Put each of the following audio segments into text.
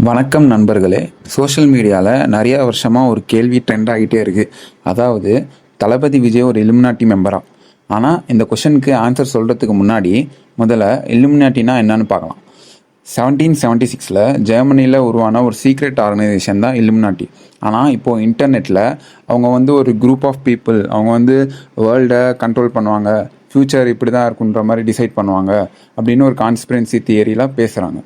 வணக்கம் நண்பர்களே. சோஷியல் மீடியாவில் நிறைய வருஷமாக ஒரு கேள்வி ட்ரெண்ட் ஆகிட்டே இருக்குது. அதாவது, தளபதி விஜய் ஒரு இலுமினாட்டி மெம்பரா? ஆனால் இந்த கொஷனுக்கு ஆன்சர் சொல்கிறதுக்கு முன்னாடி முதல்ல இலுமினாட்டினா என்னன்னு பார்க்கலாம். 1776 ஜெர்மனியில் உருவான ஒரு சீக்ரெட் ஆர்கனைசேஷன் தான் இலுமினாட்டி. ஆனால் இப்போது இன்டர்நெட்டில் அவங்க ஒரு குரூப் ஆஃப் பீப்புள், அவங்க வேர்ல்டை கண்ட்ரோல் பண்ணுவாங்க, ஃப்யூச்சர் இப்படி தான் இருக்குன்ற மாதிரி டிசைட் பண்ணுவாங்க அப்படின்னு ஒரு கான்ஸ்பிரன்சி தியரியில் பேசுகிறாங்க.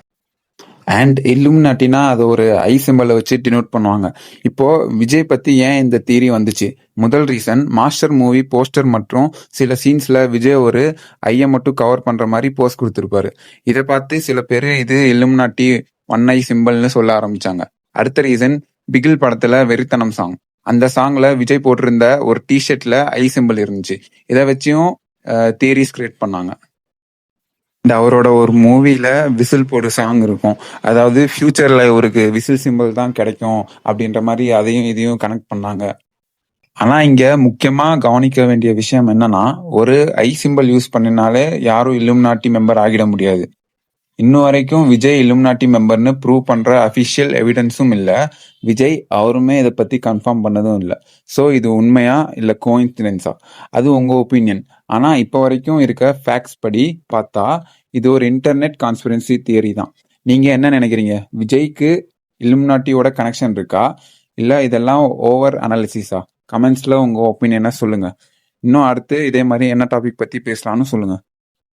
அண்ட் இல்லுமினாட்டினா அது ஒரு ஐ சிம்பலை வச்சு டினோட் பண்ணுவாங்க. இப்போ விஜய் பத்தி ஏன் இந்த தியரி வந்துச்சு? முதல் ரீசன், மாஸ்டர் மூவி போஸ்டர் மற்றும் சில சீன்ஸ்ல விஜய் ஒரு ஐயை மட்டும் கவர் பண்ற மாதிரி போஸ்ட் கொடுத்திருப்பாரு. இதை பார்த்து சில பேர் இது இல்லுமினாட்டி ஒன் ஐ சிம்பிள்னு சொல்ல ஆரம்பிச்சாங்க. அடுத்த ரீசன், பிகில் படத்துல வெறித்தனம் சாங். அந்த சாங்ல விஜய் போட்டிருந்த ஒரு டிஷர்ட்ல ஐ சிம்பிள் இருந்துச்சு. இதை வச்சும் தியரிஸ் கிரியேட் பண்ணாங்க. அவரோட ஒரு மூவில விசில் போடு சாங் இருக்கும். அதாவது ஃபியூச்சர்ல அவருக்கு விசில் சிம்பிள் தான் கிடைக்கும் அப்படின்ற மாதிரி அதையும் இதையும் கனெக்ட் பண்ணாங்க. ஆனா இங்க முக்கியமா கவனிக்க வேண்டிய விஷயம் என்னன்னா, ஒரு ஐ சிம்பிள் யூஸ் பண்ணினாலே யாரும் இல்லுமினாட்டி மெம்பர் ஆகிட முடியாது. இன்னும் வரைக்கும் விஜய் இல்லுமினாட்டி மெம்பர்னு ப்ரூவ் பண்ற அஃபிஷியல் எவிடன்ஸும் இல்ல. விஜய் அவருமே இதை பத்தி கன்ஃபார்ம் பண்ணதும் இல்ல. ஸோ இது உண்மையா இல்ல கோஇன்சிடென்ஸா, அது உங்க ஒப்பீனியன். ஆனா இப்போ வரைக்கும் இருக்க ஃபேக்ட்ஸ் படி பார்த்தா இது ஒரு இன்டர்நெட் கான்ஸ்பிரன்சி தியரி தான். நீங்க என்ன நினைக்கிறீங்க? விஜய்க்கு இல்லுமினாட்டியோட கனெக்ஷன் இருக்கா, இல்ல இதெல்லாம் ஓவர் அனாலிசிஸா? கமெண்ட்ஸ்ல உங்க ஒப்பீனியனை சொல்லுங்க. இன்னும் அடுத்து இதே மாதிரி என்ன டாபிக் பத்தி பேசலாம்னு சொல்லுங்க.